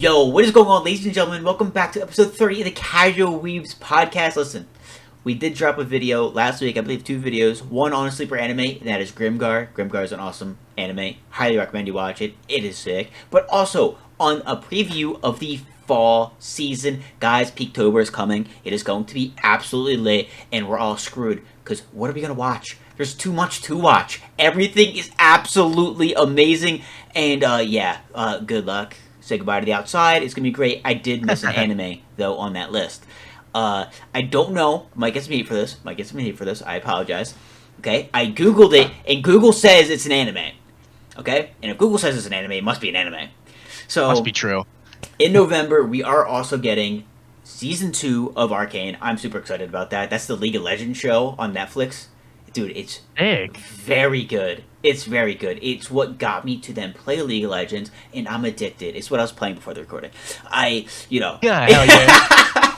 Yo, what is going on, ladies and gentlemen? Welcome back to episode 30 of the Casual Weebs podcast. Listen, we did drop a video last week, I believe 2 videos. One on a sleeper anime, and that is Grimgar. Grimgar is an awesome anime. Highly recommend you watch it. It is sick. But also, on a preview of the fall season. Guys, Peaktober is coming. It is going to be absolutely lit, and we're all screwed. Because what are we going to watch? There's too much to watch. Everything is absolutely amazing. And, good luck. Say goodbye to the outside. It's gonna be great. I did miss an anime though on that list. I don't know. Might get some heat for this. I apologize. Okay, I googled it and Google says it's an anime. Okay, and if Google says it's an anime, it must be an anime. So must be true. In November, we are also getting season 2 of Arcane. I'm super excited about that. That's the League of Legends show on Netflix. Dude, it's very good. It's very good. It's what got me to then play League of Legends, and I'm addicted. It's what I was playing before the recording. Yeah, hell yeah.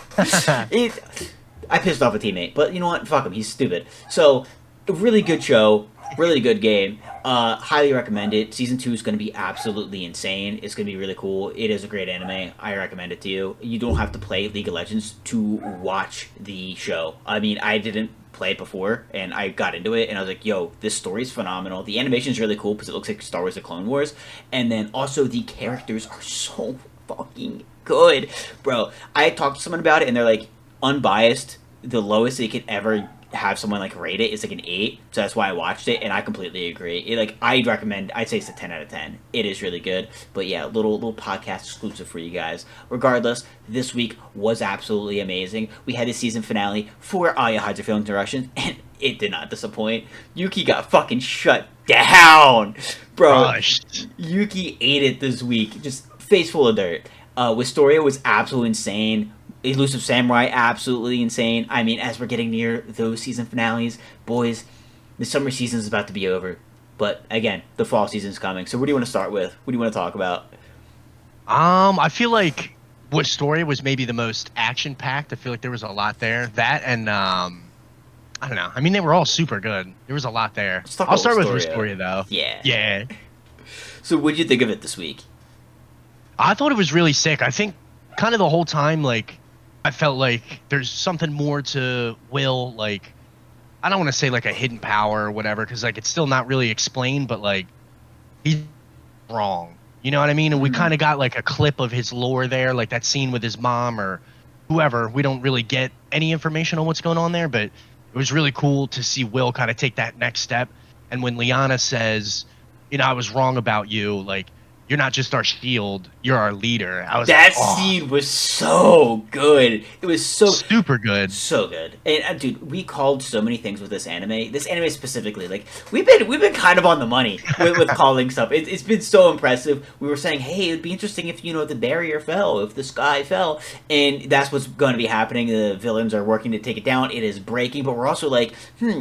I pissed off a teammate, but you know what? Fuck him. He's stupid. So, a really good show. Really good game. Highly recommend it. Season 2 is going to be absolutely insane. It's going to be really cool. It is a great anime. I recommend it to you. You don't have to play League of Legends to watch the show. I mean, I didn't play it before, and I got into it, and I was like, yo, this story is phenomenal. The animation is really cool because it looks like Star Wars: The Clone Wars, and then also the characters are so fucking good. Bro, I talked to someone about it, and they're like, unbiased, the lowest they could ever have someone like rate it is like an 8, so that's why I watched it, and I completely agree. I'd say it's a 10 out of 10. It is really good. But yeah, little podcast exclusive for you guys. Regardless, this week was absolutely amazing. We had the season finale for Ayla Hides Her Feelings in Russian, and it did not disappoint. Yuki got fucking shut down, bro. Rushed. Yuki ate it this week, just face full of dirt. Wistoria was absolutely insane. Elusive Samurai, absolutely insane. I mean, as we're getting near those season finales, boys, the summer season is about to be over. But again, the fall season is coming. So what do you want to start with? What do you want to talk about? I feel like Wistoria was maybe the most action-packed. I feel like there was a lot there. That and I don't know. I mean, they were all super good. There was a lot there. I'll start with Wistoria though. Yeah. So what'd you think of it this week? I thought it was really sick. I think kind of the whole time, like, I felt like there's something more to Will, like, I don't want to say like a hidden power or whatever, because like it's still not really explained, but like he's wrong. You know what I mean? And we kind of got like a clip of his lore there, like that scene with his mom or whoever. We don't really get any information on what's going on there, but it was really cool to see Will kind of take that next step. And when Liana says, you know, I was wrong about you, like, you're not just our shield, you're our leader. That scene was so good. It was so super good. So good. And dude, we called so many things with this anime. This anime specifically, like we've been kind of on the money with calling stuff. It's been so impressive. We were saying, hey, it'd be interesting if, you know, the barrier fell, if the sky fell, and that's what's going to be happening. The villains are working to take it down. It is breaking, but we're also like,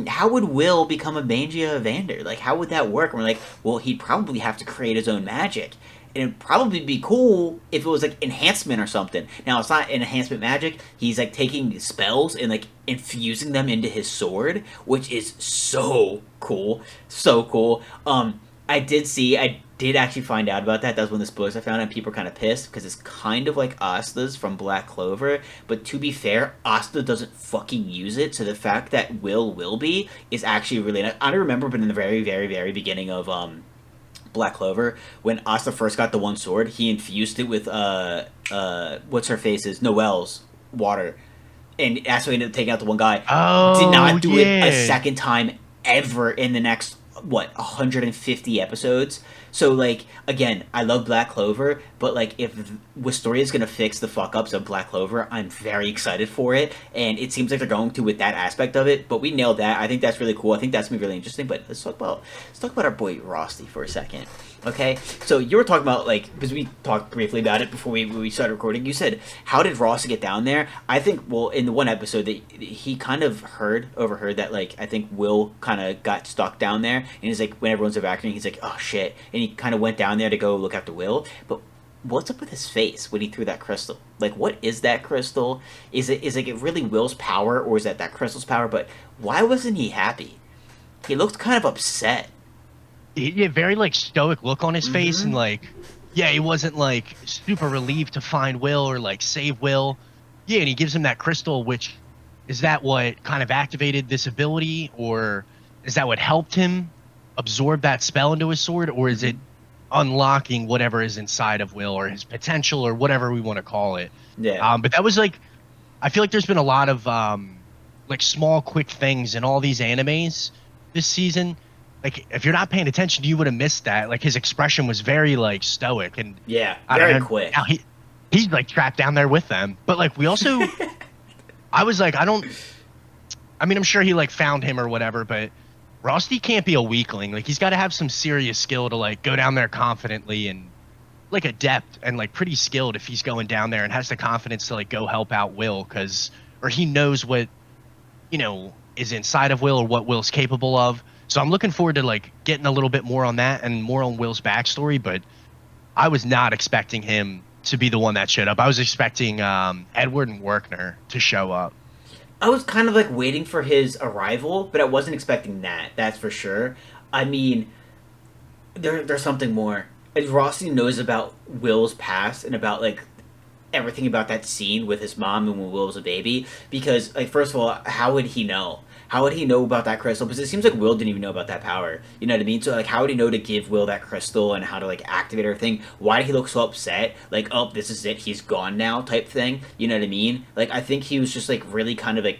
how would Will become a Mangia Evander? Like, how would that work? And we're like, well, he'd probably have to create his own magic. And it'd probably be cool if it was like enhancement or something. Now, it's not an enhancement magic. He's like taking spells and like infusing them into his sword, which is so cool. So cool. I did actually find out about that. That was one of the spoilers I found, and people are kind of pissed because it's kind of like Asta's from Black Clover. But to be fair, Asta doesn't fucking use it. So the fact that Will be is actually really nice. I remember, but in the very, very, very beginning of Black Clover, when Asta first got the one sword, he infused it with what's her face's Noelle's water, and that's why he ended up taking out the one guy. Did not do it a second time ever in the next 150 episodes. So like, again, I love Black Clover, but like if Wistoria is gonna fix the fuck ups of Black Clover, I'm very excited for it, and it seems like they're going to with that aspect of it. But we nailed that. I think that's really cool. I think that's gonna be really interesting. But let's talk about our boy Rosti for a second. Okay, so you were talking about, like, because we talked briefly about it before we started recording. You said, how did Rosti get down there? I think, well, in the one episode that he kind of overheard that, like, I think Will kind of got stuck down there, and he's like, when everyone's evacuating, he's like, oh shit, and he kind of went down there to go look after Will. But what's up with his face when he threw that crystal? Like, what is that crystal? Is it really Will's power, or is that crystal's power? But why wasn't he happy? He looked kind of upset. He had a very like stoic look on his face, and like yeah, he wasn't like super relieved to find Will or like save Will. Yeah, and he gives him that crystal, which is that what kind of activated this ability, or is that what helped him absorb that spell into his sword, or is it Hmm. unlocking whatever is inside of Will or his potential or whatever we want to call it? Yeah. But that was like, I feel like there's been a lot of like small, quick things in all these animes this season. Like if you're not paying attention, you would have missed that. Like his expression was very like stoic, and Yeah. I don't Very know. Now quick. he's like trapped down there with them. But like we also, I was like, I don't. I mean, I'm sure he like found him or whatever, but Rusty can't be a weakling. Like he's got to have some serious skill to like go down there confidently and like adept and like pretty skilled if he's going down there and has the confidence to like go help out Will, because or he knows what is inside of Will or what Will's capable of. So I'm looking forward to like getting a little bit more on that and more on Will's backstory. But I was not expecting him to be the one that showed up. I was expecting Edward and Werkner to show up. I was kind of like waiting for his arrival, but I wasn't expecting that. That's for sure. I mean, there's something more. As Rossi knows about Will's past and about like everything about that scene with his mom and when Will was a baby. Because like first of all, how would he know? How would he know about that crystal? Because it seems like Will didn't even know about that power. You know what I mean? So like, how would he know to give Will that crystal and how to like activate everything? Why did he look so upset? Like, oh, this is it. He's gone now, type thing. You know what I mean? Like, I think he was just like really kind of like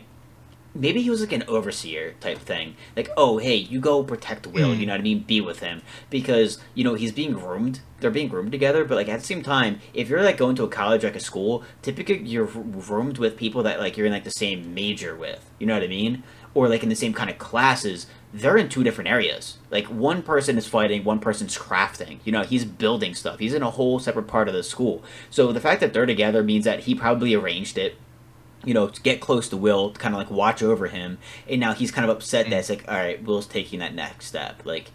maybe he was like an overseer type thing. Like, oh, hey, you go protect Will, you Mm. know what I mean? Be with him. Because, he's being groomed. They're being groomed together, but like at the same time, if you're like going to a college, like a school, typically you're roomed with people that like you're in like the same major with. You know what I mean? Or like in the same kind of classes. They're in two different areas. Like one person is fighting, one person's crafting. He's building stuff. He's in a whole separate part of the school. So the fact that they're together means that he probably arranged it to get close to Will, to kind of like watch over him, and now he's kind of upset that Mm. it's like, all right, Will's taking that next step. Like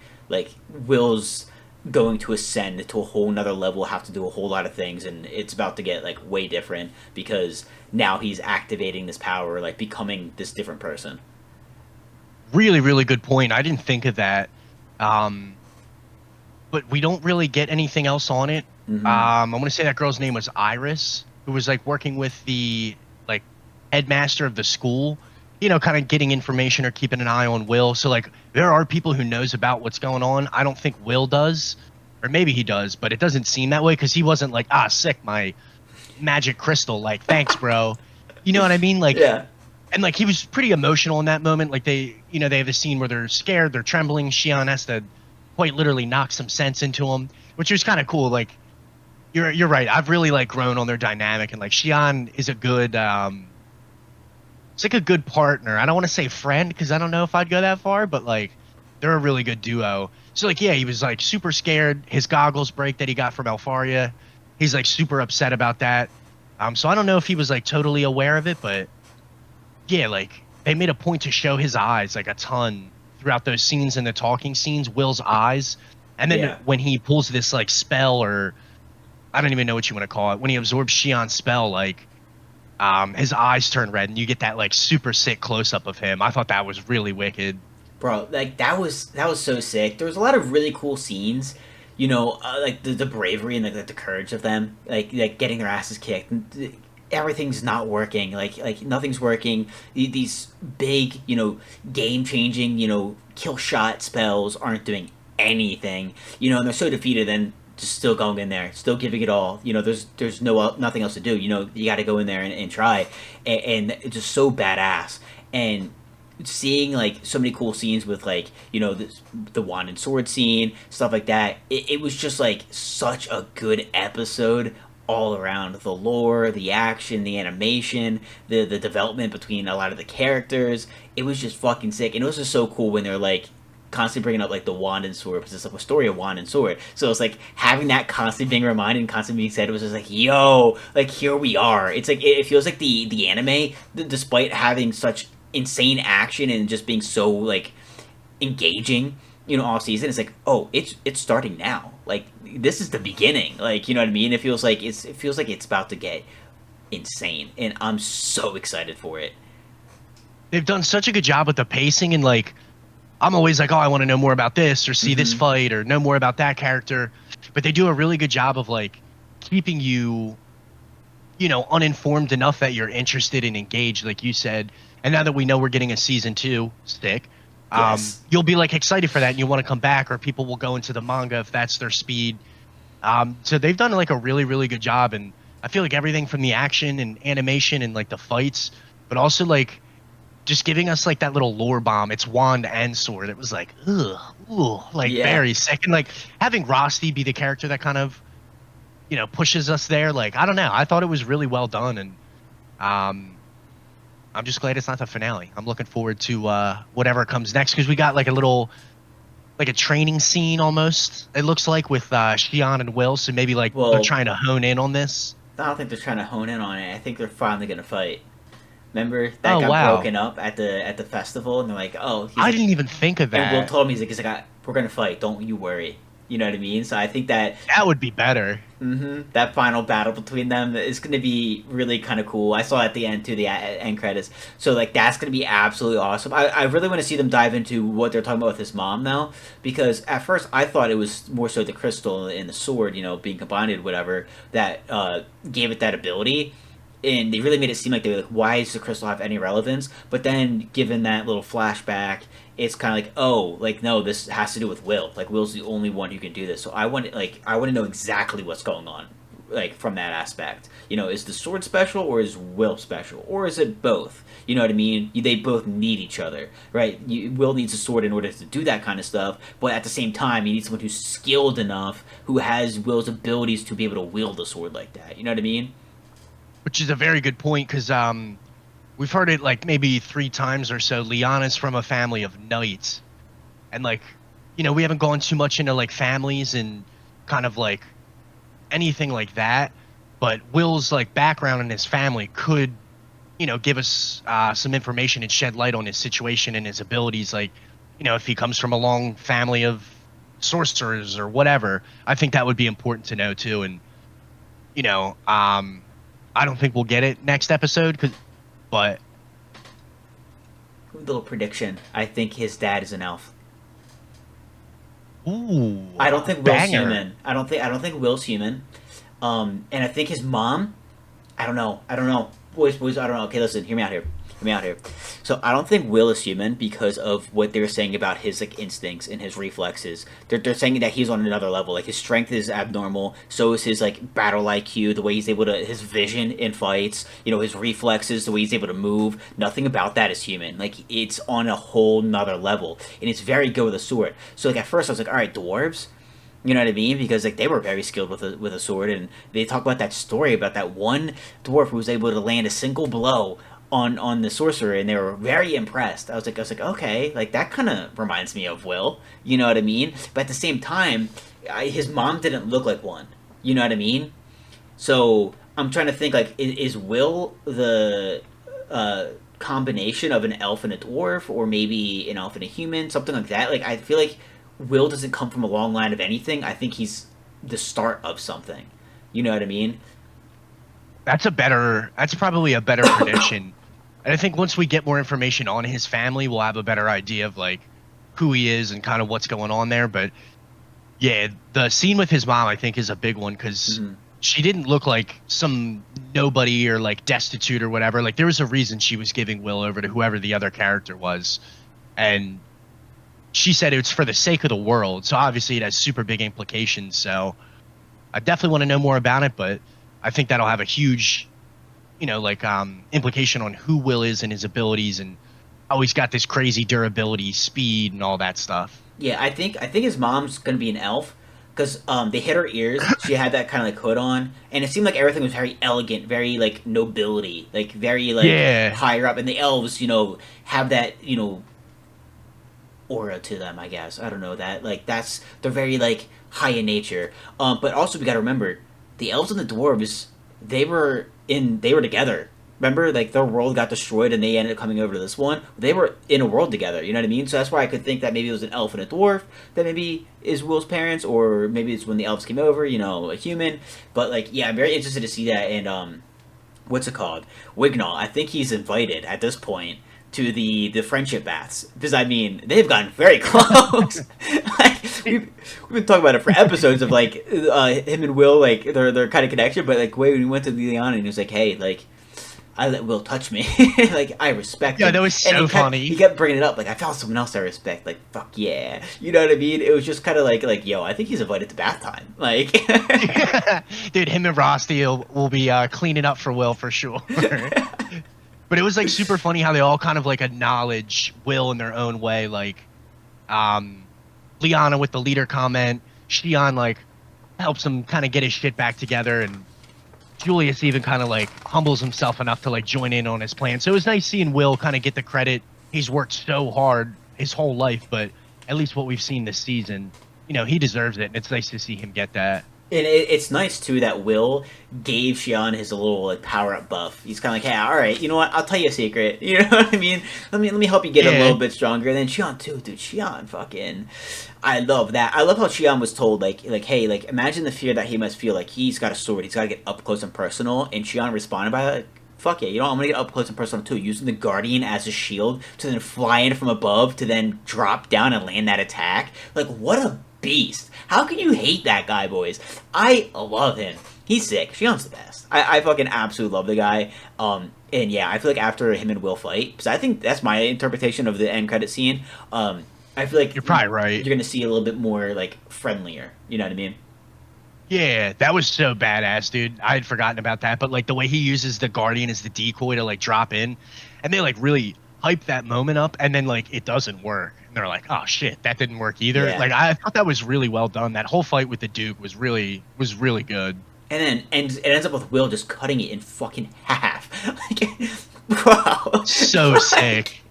Will's going to ascend to a whole nother level, have to do a whole lot of things, and it's about to get like way different because now he's activating this power, like becoming this different person. Really, really good point. I didn't think of that. Um, but we don't really get anything else on it. Mm-hmm. I want to say that girl's name was Iris, who was like working with the like headmaster of the school, kind of getting information or keeping an eye on Will. So like there are people who knows about what's going on. I don't think Will does, or maybe he does, but it doesn't seem that way because he wasn't like, sick, my magic crystal. Like, thanks, bro. You know what I mean? Like, Yeah. and like he was pretty emotional in that moment. Like they have a scene where they're scared, they're trembling. Shion has to quite literally knock some sense into him, which was kind of cool. Like you're right. I've really like grown on their dynamic, and like Shion is a good it's like a good partner. I don't want to say friend because I don't know if I'd go that far, but like they're a really good duo. So like yeah, he was like super scared. His goggles break that he got from Alfaria. He's like super upset about that. So I don't know if he was like totally aware of it, but yeah, like they made a point to show his eyes like a ton throughout those scenes and the talking scenes, Will's eyes. And then Yeah. when he pulls this like spell, or I don't even know what you want to call it, when he absorbs Shion's spell, like his eyes turn red and you get that like super sick close up of him. I thought that was really wicked. Bro, like that was so sick. There was a lot of really cool scenes, like the bravery and the courage of them, like getting their asses kicked. Everything's not working. Like nothing's working. These big, game changing, kill shot spells aren't doing anything. And they're so defeated. And just still going in there, still giving it all. There's nothing else to do. You got to go in there and try, and it's just so badass. And seeing like so many cool scenes with like the wand and sword scene, stuff like that, it was just like such a good episode all around. The lore, the action, the animation, the development between a lot of the characters, it was just fucking sick. And it was just so cool when they're like constantly bringing up like the wand and sword, because it's like a story of wand and sword. So it's like having that constantly being reminded and constantly being said, it was just like, yo, like here we are. It's like it feels like the anime, despite having such insane action and just being so like engaging, all season. It's like, oh, it's starting now. Like this is the beginning. Like, you know what I mean? It feels like it's about to get insane, and I'm so excited for it. They've done such a good job with the pacing, and like I'm always like, oh, I want to know more about this or see this Mm-hmm. fight or know more about that character. but they do a really good job of like keeping you, uninformed enough that you're interested and engaged, like you said. And now that we know we're getting a season 2, stick, Yes. you'll be like excited for that, and you want to come back, or people will go into the manga if that's their speed. So they've done like a really, really good job, and I feel like everything from the action and animation and like the fights, but also like just giving us like that little lore bomb. It's wand and sword. It was like, ugh, ooh, like Yeah. very sick. And like having Rosti be the character that kind of, pushes us there. Like, I don't know. I thought it was really well done. And um, I'm just glad it's not the finale. I'm looking forward to whatever comes next, because we got like a little, like a training scene almost, it looks like, with Shion and Will. So maybe like they're Well, trying to hone in on this. I don't think they're trying to hone in on it. I think they're finally gonna fight. Remember that Oh, got wow. broken up at the festival, and they're like, "Oh, he's I like," didn't even think of and Will that. told me we're gonna fight. Don't you worry. You know what I mean? So I think that That would be better. that final battle between them is going to be really kind of cool. I saw at the end too, the end credits. So like that's going to be absolutely awesome. I really want to see them dive into what they're talking about with his mom now, because at first I thought it was more so the crystal and the sword, being combined, whatever, that gave it that ability. And they really made it seem like they were like, why does the crystal have any relevance? But then, given that little flashback, it's kind of like, oh, like no, this has to do with Will. Like Will's the only one who can do this. So I want to know exactly what's going on, like from that aspect. Is the sword special or is Will special or is it both? You know what I mean? They both need each other, right? Will needs a sword in order to do that kind of stuff, but at the same time, you need someone who's skilled enough, who has Will's abilities to be able to wield a sword like that. You know what I mean? Which is a very good point, because we've heard it like maybe 3 times or so. Liana's from a family of knights, and like, we haven't gone too much into like families and kind of like anything like that. But Will's like background in his family could, give us some information and shed light on his situation and his abilities. Like, if he comes from a long family of sorcerers or whatever, I think that would be important to know too. And you know, um, I don't think we'll get it next episode, but Little prediction. I think his dad is an elf. ooh, I don't think Will's banger. human. I don't think Will's human. And I think his mom. I don't know. I don't know. Boys. I don't know. Okay, listen. Hear me out here. Hear me out here. So I don't think Will is human because of what they're saying about his like instincts and his reflexes. They're saying that he's on another level. Like his strength is abnormal. So is his like battle IQ. The way he's able to his vision in fights. His reflexes. The way he's able to move. Nothing about that is human. Like it's on a whole nother level, and it's very good with a sword. So like at first I was like, all right, dwarves. You know what I mean? Because like they were very skilled with a sword, and they talk about that story about that one dwarf who was able to land a single blow on the sorcerer, and they were very impressed. I was like, okay, like that kind of reminds me of Will. You know what I mean? But at the same time, his mom didn't look like one. You know what I mean? So I'm trying to think like, is Will the combination of an elf and a dwarf, or maybe an elf and a human, something like that? Like I feel like Will doesn't come from a long line of anything. I think he's the start of something. You know what I mean? That's probably a better prediction. And I think once we get more information on his family, we'll have a better idea of like who he is and kind of what's going on there. But yeah, the scene with his mom, I think, is a big one, because Mm-hmm. she didn't look like some nobody or like destitute or whatever. Like there was a reason she was giving Will over to whoever the other character was. And she said it's for the sake of the world. So obviously it has super big implications. So I definitely want to know more about it, but I think that'll have a huge, implication on who Will is and his abilities, and oh, he's got this crazy durability, speed, and all that stuff. Yeah, I think his mom's gonna be an elf because they hit her ears. She had that kind of like hood on, and it seemed like everything was very elegant, very like nobility, like very like Yeah, higher up. And the elves, have that aura to them. I guess I don't know that like they're very like high in nature. But also we got to remember the elves and the dwarves. They were together. Remember, like their world got destroyed and they ended up coming over to this one. They were in a world together. You know what I mean? So that's why I could think that maybe it was an elf and a dwarf that maybe is Will's parents, or maybe it's when the elves came over. A human. But like, yeah, I'm very interested to see that. And what's it called? Wignall. I think he's invited at this point to the friendship baths, because I mean they've gotten very close. Like, we've been talking about it for episodes of like him and Will, like their kind of connection. But like when we went to Liliana and he was like, hey, like I let Will touch me, like I respect Yeah, him. that was And so funny. he kept bringing it up, like I found someone else I respect. Like fuck yeah, you know what I mean? It was just kind of like yo, I think he's invited to bath time. Like Dude, him and Rusty will be cleaning up for Will for sure. But it was like super funny how they all kind of like acknowledge Will in their own way. Like, Liana with the leader comment, Shion like helps him kind of get his shit back together, and Julius even kind of like humbles himself enough to like join in on his plan. So it was nice seeing Will kind of get the credit. He's worked so hard his whole life, but at least what we've seen this season, you know, he deserves it, and it's nice to see him get that. And it's nice too that Will gave Xion his little like power up buff. He's kind of like, hey, all right, you know what? I'll tell you a secret. You know what I mean? Let me help you get a little bit stronger. And then Xion too, dude. Xion, fucking, I love that. I love how Xion was told like, hey, like imagine the fear that he must feel. Like he's got a sword. He's got to get up close and personal. And Xion responded by like, fuck yeah, you know, I'm gonna get up close and personal too, using the Guardian as a shield to then fly in from above to then drop down and land that attack. Like what a beast. How can you hate that guy, boys? I love him. He's sick. Shion's the best. I fucking absolutely love the guy. And yeah, I feel like after him and Will fight, because I think that's my interpretation of the end credit scene. I feel like You're probably right. You're gonna see a little bit more like friendlier. You know what I mean? Yeah, that was so badass, dude. I had forgotten about that, but like the way he uses the Guardian as the decoy to like drop in, and they like really hype that moment up, and then like it doesn't work. And they're like, oh shit, that didn't work either. Yeah. Like I thought that was really well done. That whole fight with the Duke was really good. And then it ends up with Will just cutting it in fucking half. Like, wow. So sick.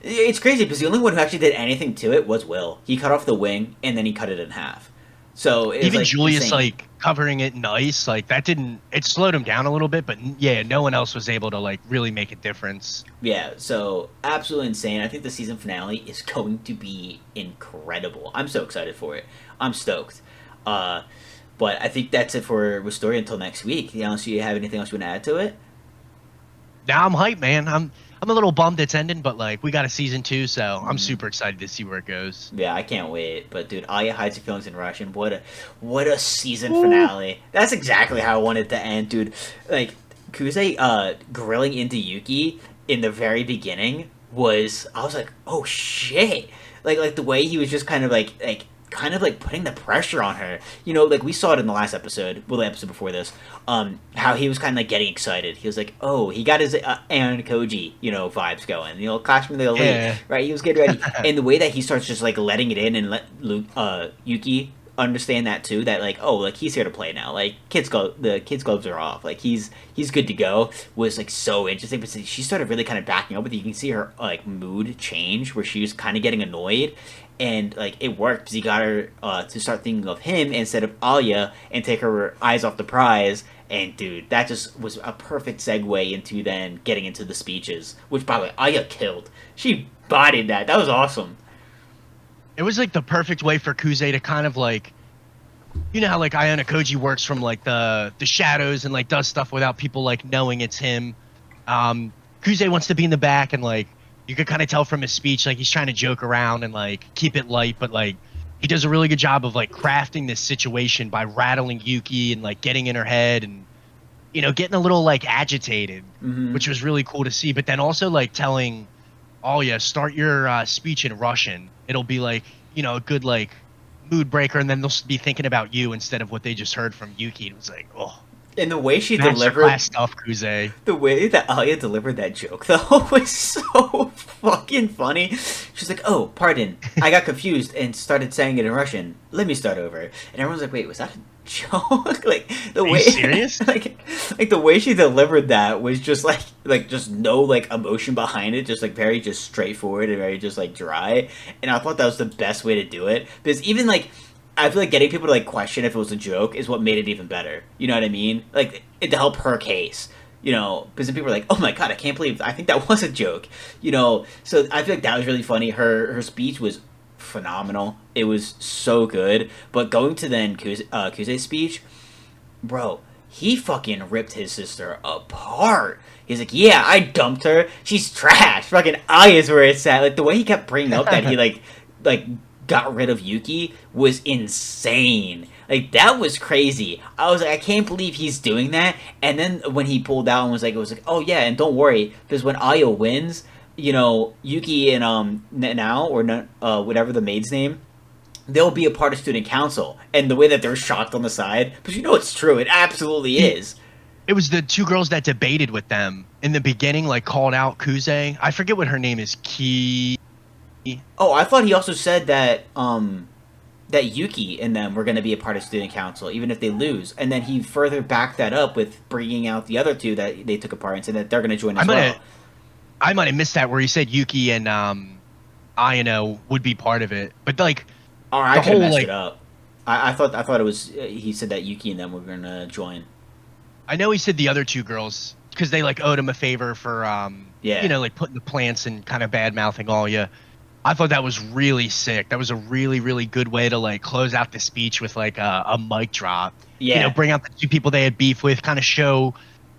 It's crazy because the only one who actually did anything to it was Will. He cut off the wing and then he cut it in half. So it was, even like, Julius insane. like covering it in ice, like that didn't, it slowed him down a little bit, but yeah, no one else was able to like really make a difference. Yeah, so absolutely insane. I think the season finale is going to be incredible. I'm so excited for it. I'm stoked. But I think that's it for Wistoria until next week. Unless you have anything else you want to add to it? Now I'm hyped, man. I'm a little bummed it's ending, but like we got a season 2, so I'm super excited to see where it goes. Yeah, I can't wait. But dude, Alya hides her feelings in Russian. What a season finale. That's exactly how I wanted it to end, dude. Like Kuze grilling into Yuki in the very beginning was, I was like, oh shit. Like the way he was just kind of like putting the pressure on her. You know, like we saw it in the last episode, well, the episode before this, how he was kind of like getting excited. He was like, oh, he got his Aaron Koji, you know, vibes going. You know, Clash of the Elite, Yeah. right? He was getting ready. And the way that he starts just like letting it in and let Yuki understand that too, that like, oh, like he's here to play now. Like the kids' gloves are off. Like he's good to go, was like so interesting. But she started really kind of backing up with it. You can see her like mood change where she was kind of getting annoyed. And like it worked because he got her to start thinking of him instead of Alya and take her eyes off the prize. And dude, that just was a perfect segue into then getting into the speeches, which by the way, Alya killed. She bodied that. That was awesome. It was like the perfect way for Kuze to kind of like, you know how like Ayana Koji works from like the shadows and like does stuff without people like knowing it's him. Kuze wants to be in the back, and like you could kind of tell from his speech, like he's trying to joke around and like keep it light, but like he does a really good job of like crafting this situation by rattling Yuki and like getting in her head and, you know, getting a little like agitated, which was really cool to see. But then also like telling Alya, start your speech in Russian. It'll be like, you know, a good like mood breaker, and then they'll be thinking about you instead of what they just heard from Yuki. It was like, oh. And the way she Masterclass delivered stuff, Kuze. the way that Alya delivered that joke though was so fucking funny. She's like, "Oh, pardon, I got confused and started saying it in Russian. Let me start over." And everyone's like, "Wait, was that a joke?" Like the Are way, you serious? like the way she delivered that was just like just no like emotion behind it, just like very just straightforward and very just like dry. And I thought that was the best way to do it because even like, I feel like getting people to like question if it was a joke is what made it even better. You know what I mean? Like to help her case. You know, because then people are like, "Oh my god, I can't believe I think that was a joke." You know, so I feel like that was really funny. Her speech was phenomenal. It was so good. But going to then Kuze's speech, bro, he fucking ripped his sister apart. He's like, yeah, I dumped her. She's trash. Fucking I is where it's at. Like the way he kept bringing up that he like got rid of Yuki was insane. Like that was crazy. I was like, I can't believe he's doing that. And then when he pulled out and was like, it was like, oh yeah, and don't worry, because when Ayla wins, you know, Yuki and now or whatever the maid's name, they'll be a part of student council. And the way that they're shocked on the side, but you know it's true. It absolutely is. It was the two girls that debated with them in the beginning, like called out Kuze. I forget what her name is. Oh, I thought he also said that that Yuki and them were going to be a part of student council, even if they lose. And then he further backed that up with bringing out the other two that they took apart and said that they're going to join as well. I might have missed that where he said Yuki and Ayano would be part of it, but like, or I could have messed it up. I thought it was he said that Yuki and them were going to join. I know he said the other two girls because they like owed him a favor for you know, like putting the plants and kind of bad mouthing Alya. I thought that was really sick. That was a really, really good way to like close out the speech with like a mic drop. Yeah. You know, bring out the two people they had beef with, kind of show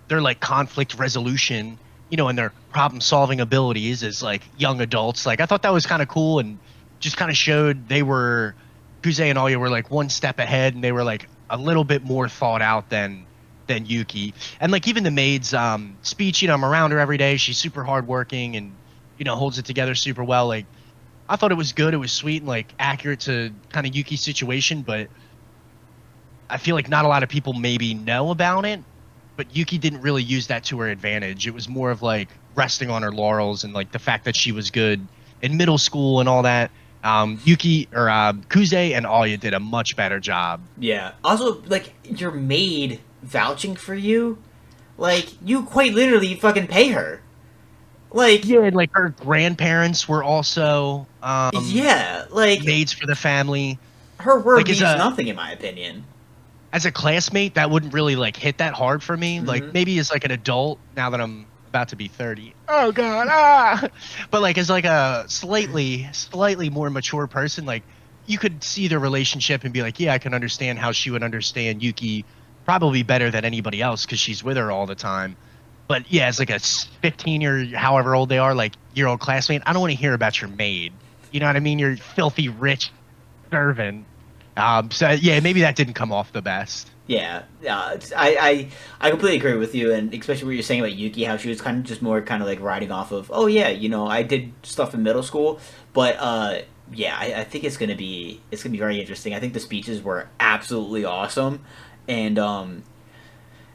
their like conflict resolution, you know, and their problem solving abilities as like young adults. Like I thought that was kind of cool and just kind of showed they were, Kuze and Alya were like one step ahead and they were like a little bit more thought out than Yuki. And like even the maid's speech, you know, I'm around her every day. She's super hardworking and, you know, holds it together super well. Like I thought it was good. It was sweet and like accurate to kind of Yuki's situation, but I feel like not a lot of people maybe know about it. But Yuki didn't really use that to her advantage. It was more of like resting on her laurels and like the fact that she was good in middle school and all that. Yuki or Kuze and Alya did a much better job. Yeah. Also, like your maid vouching for you, like you quite literally fucking pay her. Like yeah, and like her grandparents were also yeah, like maids for the family. Her word like, means nothing in my opinion. As a classmate, that wouldn't really like hit that hard for me. Like maybe as like an adult, now that I'm about to be 30. Oh god, But like as like a slightly more mature person, like you could see their relationship and be like, yeah, I can understand how she would understand Yuki probably better than anybody else because she's with her all the time. But yeah, as like a 15 or however old they are, like year old classmate, I don't want to hear about your maid. You know what I mean? Your filthy rich servant. So yeah, maybe that didn't come off the best. Yeah, I completely agree with you, and especially what you're saying about Yuki, how she was kind of just more kind of like riding off of, oh yeah, you know, I did stuff in middle school, but yeah, I think it's gonna be very interesting. I think the speeches were absolutely awesome, and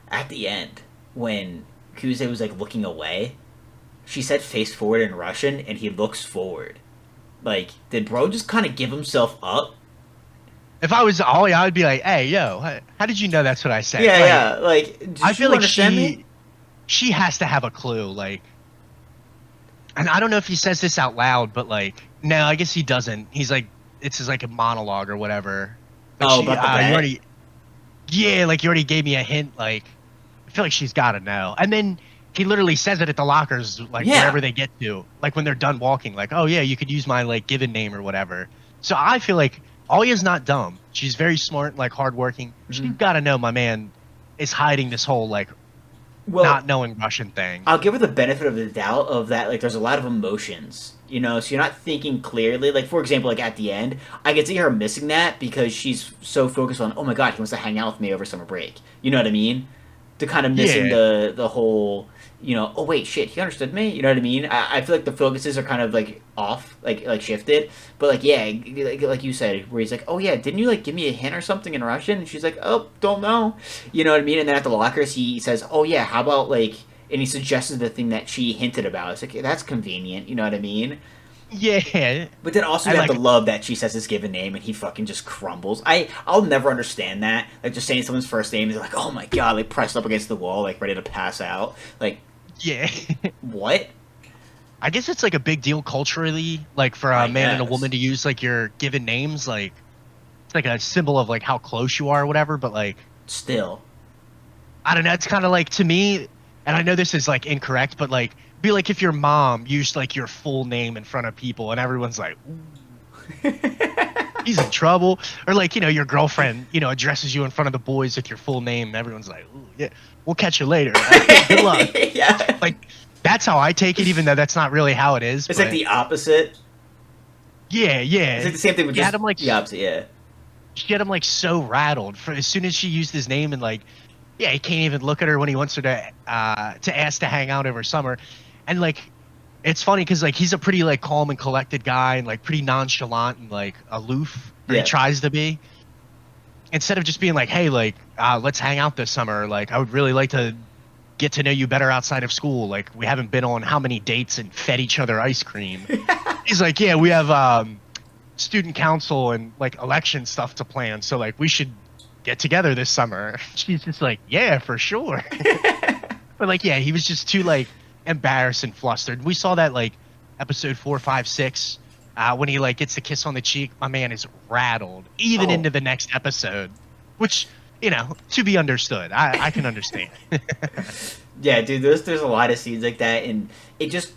at the end when Kuze was like looking away, she said face forward in Russian, and he looks forward. Like, did bro just kind of give himself up? If I was Alya, I would be like, "Hey, yo, how did you know that's what I said?" Yeah, like, yeah. Like, I feel like me? she has to have a clue. Like, and I don't know if he says this out loud, but like, no, I guess he doesn't. He's like, it's just like a monologue or whatever. But oh, about the bet? Yeah, like you already gave me a hint. Like, I feel like she's got to know. And then he literally says it at the lockers, like wherever they get to, like when they're done walking. Like, oh yeah, you could use my like given name or whatever. So I feel like Alya's not dumb. She's very smart, like hardworking. She's got to know my man is hiding this whole like not knowing Russian thing. I'll give her the benefit of the doubt of that. Like, there's a lot of emotions, you know, so you're not thinking clearly. Like, for example, like at the end, I could see her missing that because she's so focused on, oh my god, he wants to hang out with me over summer break. You know what I mean? To kind of missing the whole, you know, oh wait, shit, he understood me. You know what I mean? I feel like the focuses are kind of like off, like shifted. But like yeah, like you said, where he's like, oh yeah, didn't you like give me a hint or something in Russian? And she's like, oh, don't know. You know what I mean? And then at the lockers, he says, oh yeah, how about like, and he suggested the thing that she hinted about. It's like that's convenient. You know what I mean? Yeah. But then also you have to love that she says his given name and he fucking just crumbles. I'll never understand that. Like just saying someone's first name is like, oh my god, like pressed up against the wall, like ready to pass out. Like yeah. What? I guess it's like a big deal culturally, like for a man and a woman to use like your given names, like it's like a symbol of like how close you are or whatever, but like still. I don't know, it's kinda like to me, and I know this is like incorrect, but like be like if your mom used like your full name in front of people and everyone's like, ooh. he's in trouble. Or like, your girlfriend, addresses you in front of the boys with your full name. And everyone's like, ooh, yeah, we'll catch you later. Good luck. Yeah. Like, that's how I take it, even though that's not really how it is. It's like the opposite. Yeah, yeah. It's like the same thing with just like, the opposite, yeah. She had him like so rattled for as soon as she used his name and like, yeah, he can't even look at her when he wants her to ask to hang out over summer. And like, it's funny because like he's a pretty like calm and collected guy and like pretty nonchalant and like aloof. Or he tries to be. Instead of just being like, hey, like, let's hang out this summer. Like, I would really like to get to know you better outside of school. Like, we haven't been on how many dates and fed each other ice cream. He's like, yeah, we have student council and like election stuff to plan. So like, we should get together this summer. She's just like, yeah, for sure. But like, yeah, he was just too like embarrassed and flustered. We saw that like episode 4, 5, 6 when he like gets the kiss on the cheek. My man is rattled even into the next episode, which to be understood. I can understand. Yeah, dude, there's a lot of scenes like that, and it just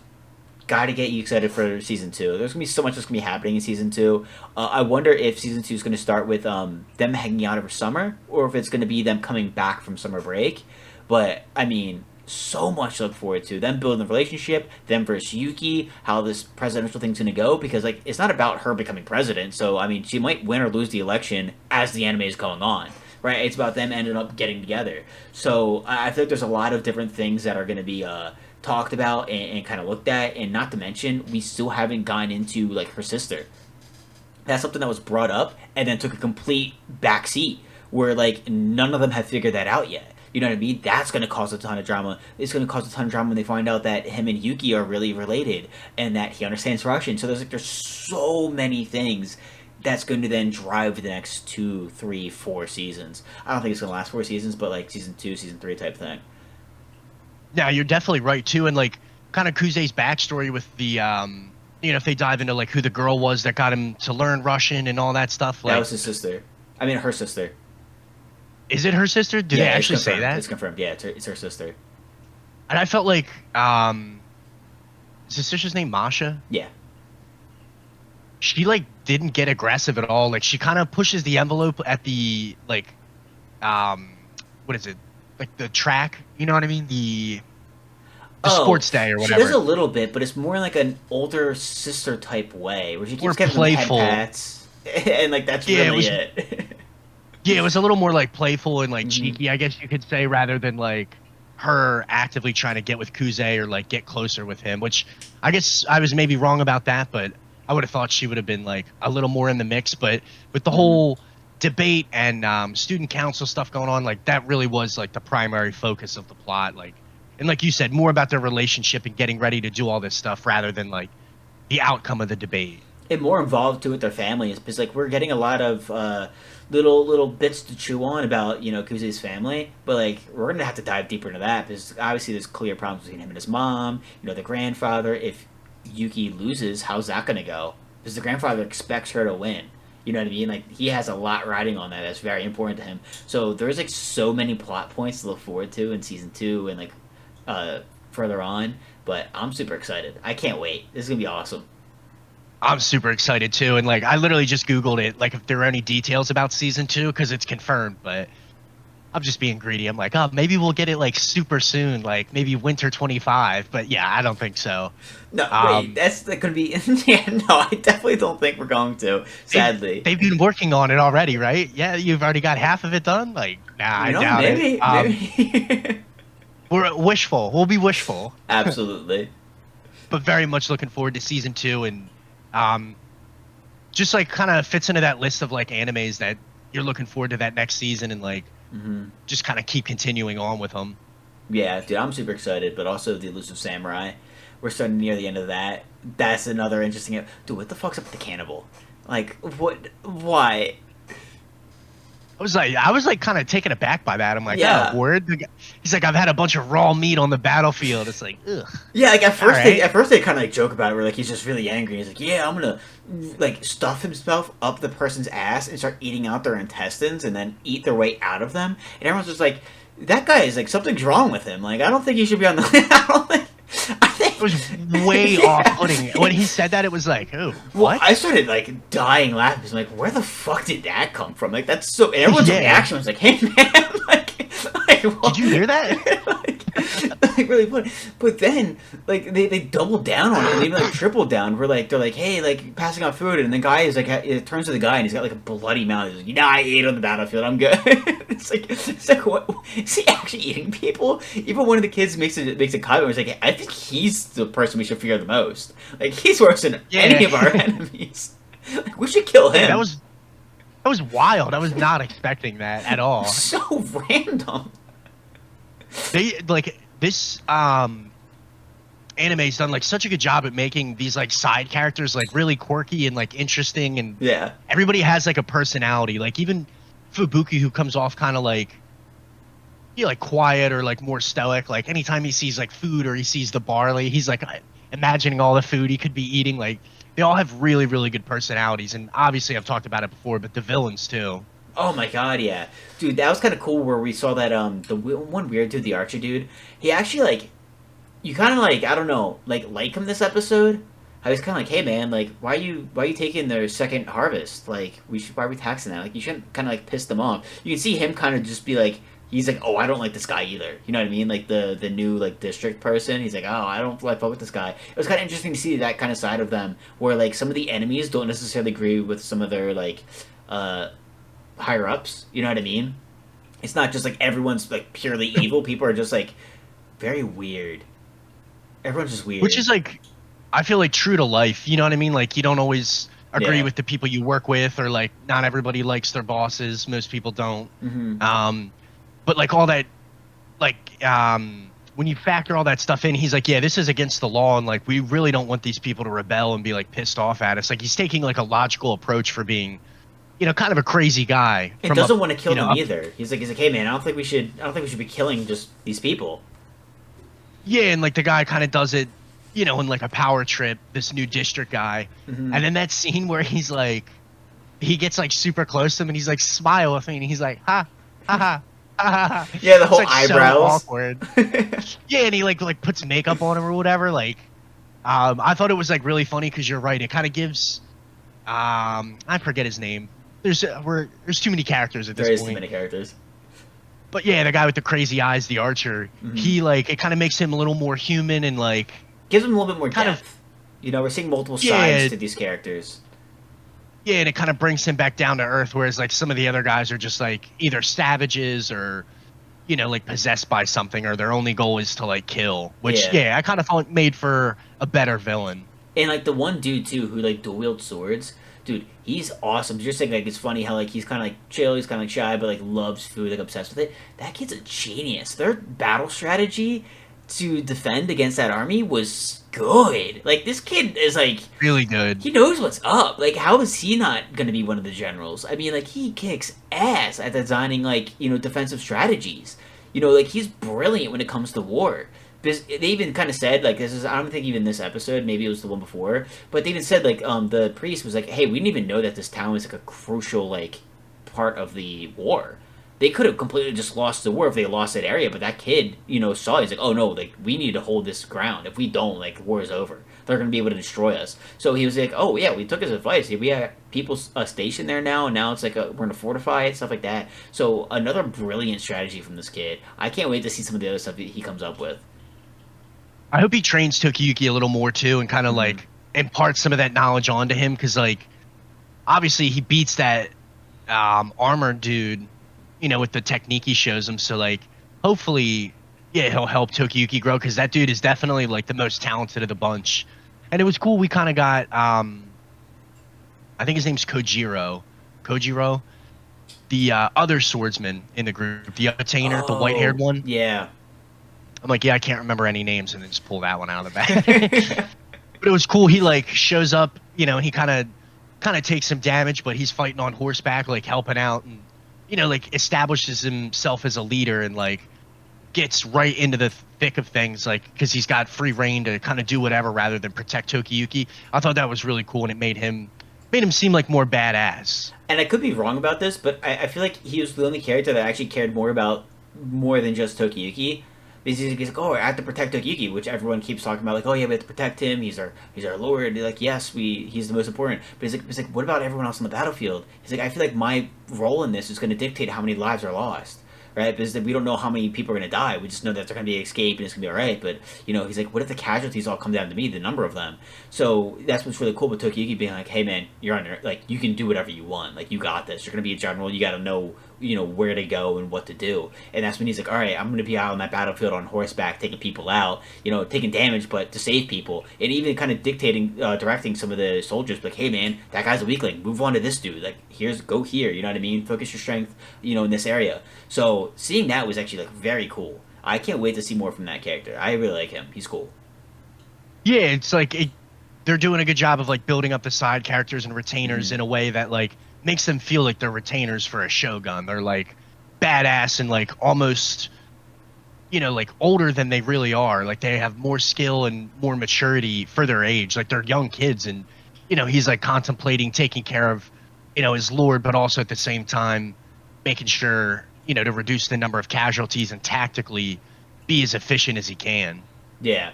got to get you excited for season 2. There's gonna be so much that's gonna be happening in season 2. I wonder if season 2 is gonna start with them hanging out over summer, or if it's gonna be them coming back from summer break. But I mean, so much to look forward to. Them building the relationship, them versus Yuki, how this presidential thing's gonna go, because like it's not about her becoming president. So I mean, she might win or lose the election as the anime is going on. Right? It's about them ending up getting together. So I feel like there's a lot of different things that are going to be talked about and kind of looked at. And not to mention, we still haven't gone into like her sister. That's something that was brought up and then took a complete backseat where like none of them have figured that out yet. You know what I mean? That's going to cause a ton of drama. It's going to cause a ton of drama when they find out that him and Yuki are really related and that he understands Russian. So there's so many things that's going to then drive the next 2, 3, 4 seasons. I don't think it's going to last 4 seasons, but like season 2, season 3 type thing. Yeah, you're definitely right too. And like kind of Kuze's backstory with the, if they dive into like who the girl was that got him to learn Russian and all that stuff. Like, that was his sister. I mean, her sister. Is it her sister? Do they actually say that? It's confirmed. Yeah, it's her sister. And I felt like, is his sister's name Masha? Yeah. She like didn't get aggressive at all. Like she kind of pushes the envelope at the like, what is it? Like the track, you know what I mean? The sports day or whatever. She does a little bit, but it's more like an older sister type way where she keeps giving playful. them head pats, and like that's really it. Yeah, it was a little more like playful and like cheeky, I guess you could say, rather than like her actively trying to get with Kuze or like get closer with him. Which I guess I was maybe wrong about that, but I would have thought she would have been like a little more in the mix, but with the whole debate and student council stuff going on, like that really was like the primary focus of the plot. Like, and like you said, more about their relationship and getting ready to do all this stuff rather than like the outcome of the debate. And more involved too with their families, because like we're getting a lot of little bits to chew on about Kuze's family, but like we're gonna have to dive deeper into that because obviously there's clear problems between him and his mom. The grandfather. If Yuki loses, how's that gonna go? Because the grandfather expects her to win. You know what I mean? Like he has a lot riding on that. That's very important to him. So there's like so many plot points to look forward to in season 2 and like further on. But I'm super excited. I can't wait. This is gonna be awesome. I'm super excited too, and like I literally just Googled it, like if there are any details about season 2 because it's confirmed, but I'm just being greedy. I'm like, oh, maybe we'll get it like super soon, like maybe winter 25. But yeah, I don't think so. No, wait, that's going to be. Yeah, no, I definitely don't think we're going to. Sadly, they've been working on it already, right? Yeah, you've already got half of it done. Like, nah, I doubt it. Maybe. We're wishful. We'll be wishful. Absolutely. But very much looking forward to season 2, and just like kind of fits into that list of like animes that you're looking forward to that next season, and like. Just kind of keep continuing on with them. Yeah, dude, I'm super excited, but also the Elusive Samurai. We're starting near the end of that. That's another interesting. Dude, what the fuck's up with the cannibal? Like, what? Why? I was like kind of taken aback by that. I'm like, yeah. Oh, word. He's like, I've had a bunch of raw meat on the battlefield. It's like, ugh. Yeah, like at first they kind of like joke about it, where like he's just really angry. He's like, yeah, I'm gonna like stuff himself up the person's ass and start eating out their intestines and then eat their way out of them. And everyone's just like, that guy is like something's wrong with him. Like I don't think he should be on the. I It was way off-putting. When he said that, it was like, oh, well, what? I started like dying laughing. I'm like, where the fuck did that come from? Like, that's so. And everyone's reaction was like, hey man, like what? Did you hear that? like really funny. But then, like, they doubled down on it, and they even like tripled down. We're like, they're like, hey, like passing out food, and the guy is like, it turns to the guy, and he's got like a bloody mouth. He's like, nah, I ate on the battlefield. I'm good. it's like, what? Is he actually eating people? Even one of the kids makes a comment. He's like, I think he's the person we should fear the most. Like, he's worse than any of our enemies. Like, we should kill him. Yeah, that was wild. I was not expecting that at all. So random. They like this anime's done like such a good job at making these like side characters like really quirky and like interesting, and yeah, everybody has like a personality. Like even Fubuki, who comes off kind of like like quiet or like more stoic. Like anytime he sees like food or he sees the barley, he's like imagining all the food he could be eating. Like they all have really, really good personalities, and obviously I've talked about it before, but the villains too. Oh my god, yeah. Dude, that was kind of cool where we saw that, the one weird dude, the archer dude, he actually, like, you kind of, like, I don't know, like him this episode. I was kind of like, hey man, like, why are you taking their second harvest? Like, why are we taxing that? Like, you shouldn't kind of, like, piss them off. You can see him kind of just be like, he's like, oh, I don't like this guy either. You know what I mean? Like, the new, like, district person, he's like, oh, I don't, like, fuck with this guy. It was kind of interesting to see that kind of side of them, where, like, some of the enemies don't necessarily agree with some of their, like, higher ups, you know what I mean? It's not just like everyone's like purely evil. People are just like very weird. Everyone's just weird. Which is like, I feel like true to life. You know what I mean? Like you don't always agree with the people you work with, or like not everybody likes their bosses. Most people don't. Mm-hmm. But like all that, like when you factor all that stuff in, he's like, yeah, this is against the law, and like we really don't want these people to rebel and be like pissed off at us. Like he's taking like a logical approach for being, you know, kind of a crazy guy. It doesn't want to kill them either. He's like, hey man, I don't think we should be killing just these people. Yeah, and like the guy kind of does it, you know, in like a power trip. This new district guy, and then that scene where he's like, he gets like super close to him, and he's like, smile with me, and he's like, ha, ha, ha. Yeah, the whole it's, like, eyebrows. So awkward. Yeah, and he like puts makeup on him or whatever. Like, I thought it was like really funny because you're right. It kind of gives, I forget his name. There's too many characters at this point. There is too many characters. But yeah, the guy with the crazy eyes, the archer, he like, it kind of makes him a little more human and like gives him a little bit more depth. You know, we're seeing multiple sides to these characters. Yeah, and it kind of brings him back down to earth, whereas like some of the other guys are just like either savages or, you know, like possessed by something, or their only goal is to like kill. Which I kind of thought made for a better villain. And like the one dude too who like dual wields swords. Dude, he's awesome. You're saying like it's funny how like he's kind of like chill, he's kind of like shy, but like loves food, like obsessed with it. That kid's a genius. Their battle strategy to defend against that army was good. Like this kid is like really good. He knows what's up. Like how is he not going to be one of the generals? I mean, like he kicks ass at designing like, you know, defensive strategies. You know, like he's brilliant when it comes to war. Because they even kind of said, like, this is, I don't think even this episode, maybe it was the one before, but they even said, like, the priest was like, hey, we didn't even know that this town was, like, a crucial, like, part of the war. They could have completely just lost the war if they lost that area, but that kid, you know, saw, he's like, oh, no, like, we need to hold this ground. If we don't, like, war is over. They're going to be able to destroy us. So he was like, oh, yeah, we took his advice. We have people stationed there now, and now it's like, we're going to fortify it, stuff like that. So another brilliant strategy from this kid. I can't wait to see some of the other stuff that he comes up with. I hope he trains Tokiyuki a little more too, and kind of like imparts some of that knowledge onto him, because like obviously he beats that armored dude, you know, with the technique he shows him. So like hopefully, yeah, he'll help Tokiyuki grow, because that dude is definitely like the most talented of the bunch. And it was cool. We kind of got I think his name's Kojiro, the other swordsman in the group, the attainer, the white-haired one. Yeah. I'm like, yeah, I can't remember any names, and then just pull that one out of the bag. But it was cool. He like shows up, you know, and he kind of takes some damage, but he's fighting on horseback, like helping out, and you know, like establishes himself as a leader, and like gets right into the thick of things, like because he's got free reign to kind of do whatever rather than protect Tokiyuki. I thought that was really cool, and it made him seem like more badass. And I could be wrong about this, but I feel like he was the only character that I actually cared more about than just Tokiyuki. He's like, oh, I have to protect Tokiyuki, which everyone keeps talking about. Like, oh yeah, we have to protect him. He's our lord. They're like, yes, he's the most important. But he's like, what about everyone else on the battlefield? He's like, I feel like my role in this is going to dictate how many lives are lost. Right, because we don't know how many people are going to die. We just know that they're going to be escape and it's going to be all right. But he's like, what if the casualties all come down to me, the number of them? So that's what's really cool with Tokiyuki being like, hey man, you're on your, like, you can do whatever you want. Like, you got this. You're going to be a general. You got to know where to go and what to do. And that's when he's like, all right, I'm going to be out on that battlefield on horseback, taking people out, taking damage, but to save people, and even kind of dictating, directing some of the soldiers, like, hey man, that guy's a weakling. Move on to this dude. Like, go here. You know what I mean? Focus your strength, in this area. So seeing that was actually like very cool. I can't wait to see more from that character. I really like him. He's cool. Yeah, it's like they're doing a good job of like building up the side characters and retainers in a way that like makes them feel like they're retainers for a shogun. They're like badass and like almost, like older than they really are. Like they have more skill and more maturity for their age. Like they're young kids, and he's like contemplating taking care of, his lord, but also at the same time making sure, to reduce the number of casualties and tactically be as efficient as he can. Yeah.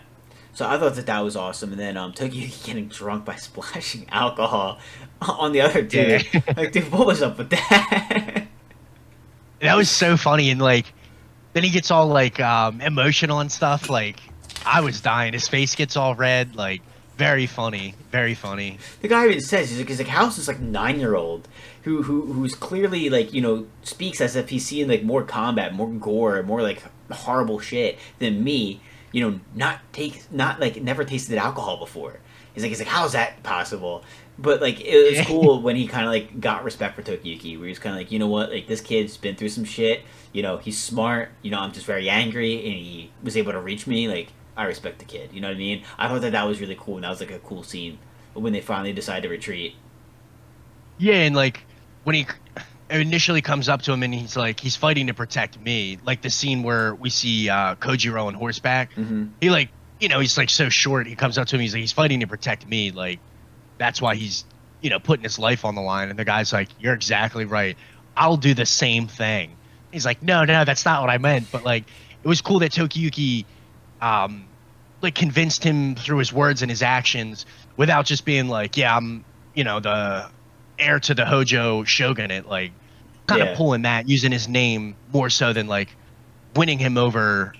So I thought that was awesome, and then Tokiyuki getting drunk by splashing alcohol on the other dude. Yeah. Like, dude, what was up with that? That was so funny, and like then he gets all like emotional and stuff. Like I was dying. His face gets all red. Like very funny, very funny. The guy even says he's like how's this like 9-year-old who's clearly like speaks as if he's seeing like more combat, more gore, more like horrible shit than me. Not like never tasted alcohol before. He's like, how's that possible? But like, it was cool when he kind of like got respect for Tokiyuki, where he's kind of like, you know what, like this kid's been through some shit. He's smart. I'm just very angry, and he was able to reach me. Like, I respect the kid. You know what I mean? I thought that was really cool, and that was like a cool scene when they finally decide to retreat. Yeah, and like when he initially comes up to him and he's like, he's fighting to protect me. Like the scene where we see Kojiro on horseback. Mm-hmm. He like, he's like so short. He comes up to him. He's like, he's fighting to protect me. Like that's why he's, putting his life on the line. And the guy's like, you're exactly right. I'll do the same thing. He's like, no, that's not what I meant. But like, it was cool that Tokiyuki, like convinced him through his words and his actions without just being like, yeah, I'm, the heir to the Hojo shogunate, like kind of pulling that, using his name more so than like winning him over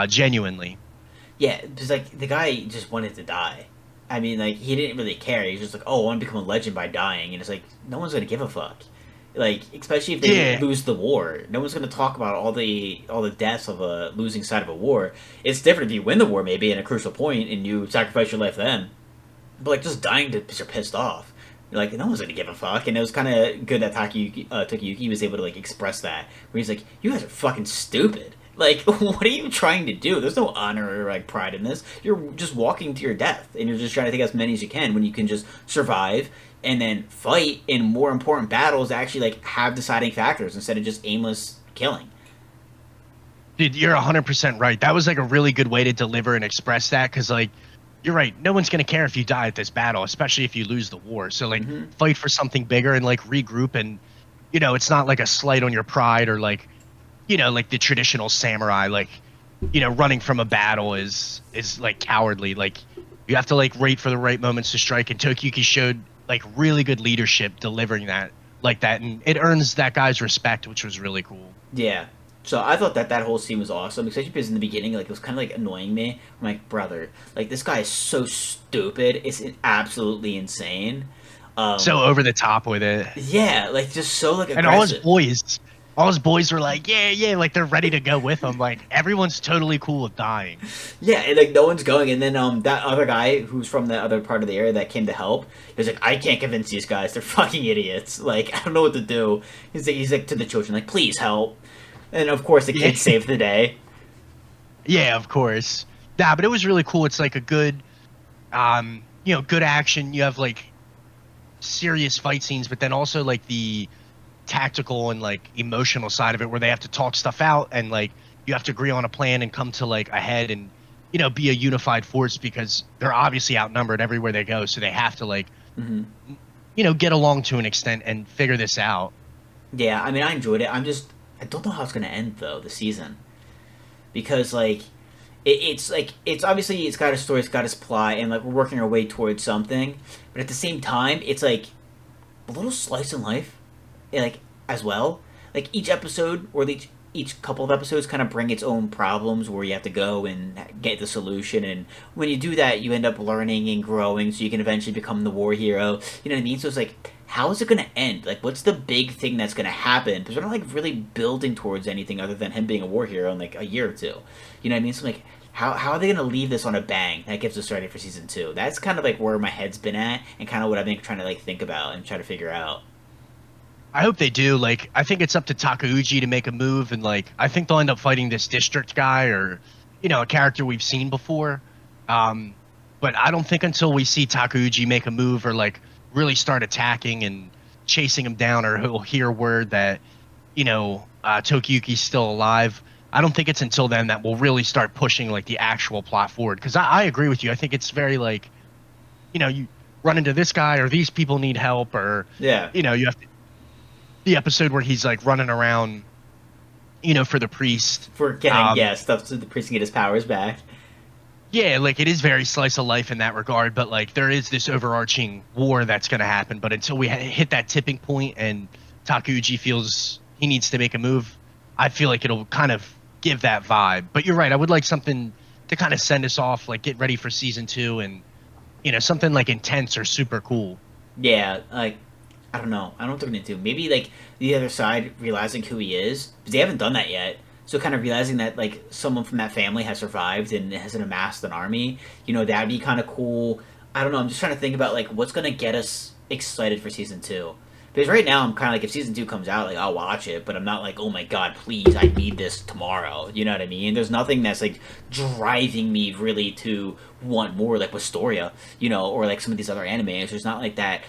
genuinely. Yeah, because like the guy just wanted to die. I mean, like he didn't really care. He's just like, oh, I want to become a legend by dying, and it's like no one's gonna give a fuck. Like especially if they lose the war, no one's gonna talk about all the deaths of a losing side of a war. It's different if you win the war maybe in a crucial point and you sacrifice your life then, but like just dying because you're pissed off. Like no one's gonna give a fuck, and it was kind of good that Tokiyuki was able to like express that, where he's like, "You guys are fucking stupid. Like, what are you trying to do? There's no honor or like pride in this. You're just walking to your death, and you're just trying to take as many as you can when you can just survive and then fight in more important battles that actually like have deciding factors instead of just aimless killing." Dude, you're 100% right. That was like a really good way to deliver and express that, because like you're right. No one's going to care if you die at this battle, especially if you lose the war. So like fight for something bigger and like regroup, and it's not like a slight on your pride or like like the traditional samurai, like running from a battle is like cowardly. Like you have to like wait for the right moments to strike, and Tokiyuki showed like really good leadership delivering that like that, and it earns that guy's respect, which was really cool. Yeah. So I thought that whole scene was awesome, especially because in the beginning, like, it was kind of, like, annoying me. I'm like, brother, like, this guy is so stupid. It's absolutely insane. So over the top with it. Yeah, like, just so, like, aggressive. And all his boys were like, yeah, like, they're ready to go with him. Like, everyone's totally cool with dying. Yeah, and, like, no one's going. And then that other guy who's from that other part of the area that came to help, he was like, I can't convince these guys. They're fucking idiots. Like, I don't know what to do. He's like to the children, like, please help. And of course, the kids saved the day. Yeah, of course. Yeah, but it was really cool. It's like a good, good action. You have like serious fight scenes, but then also like the tactical and like emotional side of it, where they have to talk stuff out and like you have to agree on a plan and come to like a head and be a unified force, because they're obviously outnumbered everywhere they go. So they have to like, get along to an extent and figure this out. Yeah, I mean, I enjoyed it. I don't know how it's going to end, though, the season. Because, like, it's like it's obviously it's got a story, it's got its plot, and like we're working our way towards something. But at the same time, it's like a little slice of life, like as well. Like each episode or each couple of episodes kind of bring its own problems where you have to go and get the solution. And when you do that, you end up learning and growing, so you can eventually become the war hero. You know what I mean? So it's like, how is it going to end? Like, what's the big thing that's going to happen? Because we're not like really building towards anything other than him being a war hero in like a year or two. You know what I mean? So like, how are they going to leave this on a bang that gives us ready for season two? That's kind of like where my head's been at, and kind of what I've been trying to like think about and try to figure out. I hope they do. Like, I think it's up to Takeuchi to make a move, and like, I think they'll end up fighting this district guy or, a character we've seen before. But I don't think until we see Takeuchi make a move or like really start attacking and chasing him down, or he'll hear word that, Tokiyuki's still alive. I don't think it's until then that we'll really start pushing like the actual plot forward. Because I agree with you. I think it's very like, you run into this guy or these people need help, or Yeah. you have to, the episode where he's like running around, for the priest. For getting, stuff so the priest can get his powers back. Yeah, like it is very slice of life in that regard, but like there is this overarching war that's going to happen. But until we hit that tipping point and Takeuchi feels he needs to make a move, I feel like it'll kind of give that vibe. But you're right, I would like something to kind of send us off, like get ready for season two, and something like intense or super cool. Yeah, like I don't know. I don't know what they're gonna do. Maybe like the other side realizing who he is, because they haven't done that yet. So kind of realizing that like someone from that family has survived and has amassed an army. That'd be kind of cool. I don't know. I'm just trying to think about like what's gonna get us excited for season two. Because right now I'm kind of like, if season two comes out, like I'll watch it, but I'm not like, oh my god, please, I need this tomorrow. You know what I mean? There's nothing that's like driving me really to want more, like Wistoria, or like some of these other animes. There's not like that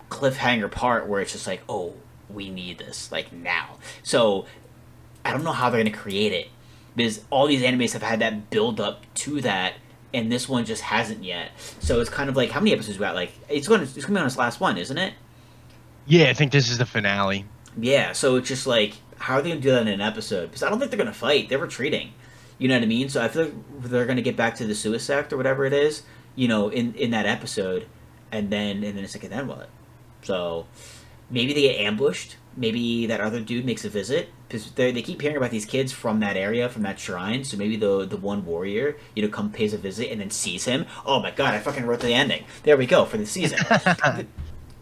cliffhanger part where it's just like, oh, we need this like now. So I don't know how they're gonna create it, because all these animes have had that build up to that, and this one just hasn't yet. So it's kind of like, how many episodes we got? Like it's gonna be on its last one, isn't it? Yeah, I think this is the finale. Yeah. So it's just like, how are they gonna do that in an episode? Because I don't think they're gonna fight. They're retreating. You know what I mean? So I feel like they're gonna get back to the suicide or whatever it is. In that episode, and then it's like, and then what? So maybe they get ambushed. Maybe that other dude makes a visit, because they keep hearing about these kids from that area, from that shrine. So maybe the one warrior, come pays a visit and then sees him. Oh my god! I fucking wrote the ending. There we go for the season.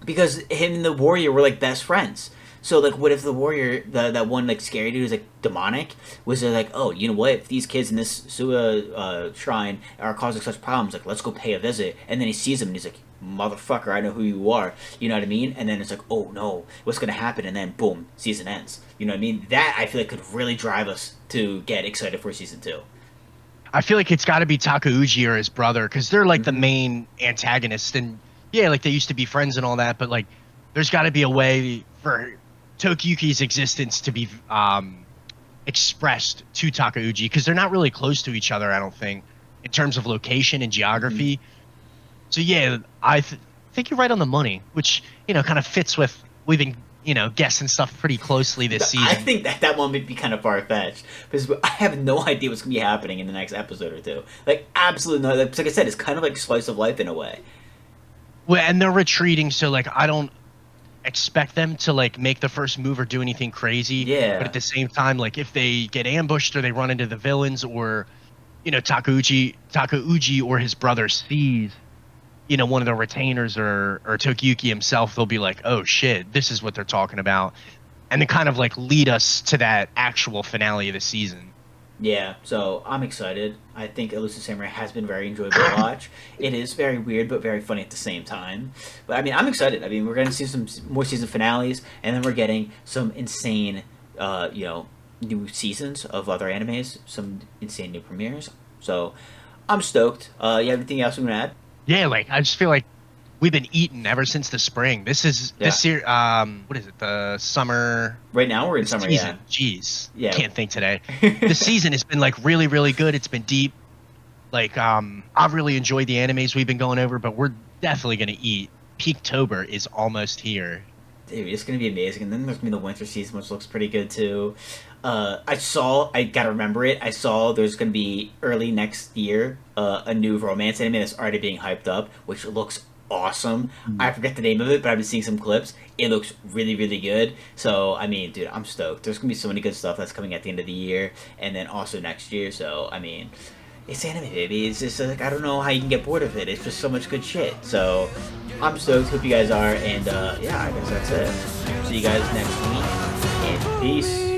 Because him and the warrior were like best friends. So like, what if the warrior, that one like scary dude who's like demonic, was like, oh, you know what? If these kids in this shrine are causing such problems, like let's go pay a visit. And then he sees him and he's like, motherfucker, I know who you are. You know what I mean? And then it's like, oh no, what's gonna happen? And then boom, season ends. You know what I mean? That I feel like could really drive us to get excited for season two. I feel like it's got to be Takeuchi or his brother, because they're like the main antagonists, and yeah, like they used to be friends and all that, but like there's got to be a way for Tokiyuki's existence to be expressed to Takeuchi, because they're not really close to each other, I don't think, in terms of location and geography. So yeah, I think you're right on the money, which kind of fits with, we've been guessing stuff pretty closely this season. I think that one might be kind of far fetched, because I have no idea what's gonna be happening in the next episode or two. Like absolutely no. Like I said, it's kind of like slice of life in a way. Well, and they're retreating, so like I don't expect them to like make the first move or do anything crazy. Yeah. But at the same time, like if they get ambushed or they run into the villains, or Takeuchi or his brother sees one of the retainers or Tokiyuki himself, they'll be like, oh shit, this is what they're talking about. And then kind of like lead us to that actual finale of the season. Yeah, so I'm excited. I think Elusive Samurai has been very enjoyable to watch. It is very weird, but very funny at the same time. But I mean, I'm excited. I mean, we're going to see some more season finales, and then we're getting some insane, new seasons of other animes, some insane new premieres. So I'm stoked. You have anything else you want to add? Yeah, like I just feel like we've been eating ever since the spring. This year, what is it? The summer. Right now we're in summer. Season. Yeah. Jeez. Yeah. Can't think today. The season has been like really, really good. It's been deep. Like I've really enjoyed the animes we've been going over, but we're definitely gonna eat. Peaktober is almost here. Dude, it's gonna be amazing. And then there's gonna be the winter season, which looks pretty good too. I gotta remember it. I saw there's gonna be early next year a new romance anime that's already being hyped up, which looks awesome. I forget the name of it, but I've been seeing some clips. It looks really, really good. So, I mean, dude, I'm stoked. There's gonna be so many good stuff that's coming at the end of the year, and then also next year. So, I mean, it's anime, baby. It's just like, I don't know how you can get bored of it. It's just so much good shit. So, I'm stoked. Hope you guys are, and yeah, I guess that's it. See you guys next week, and peace.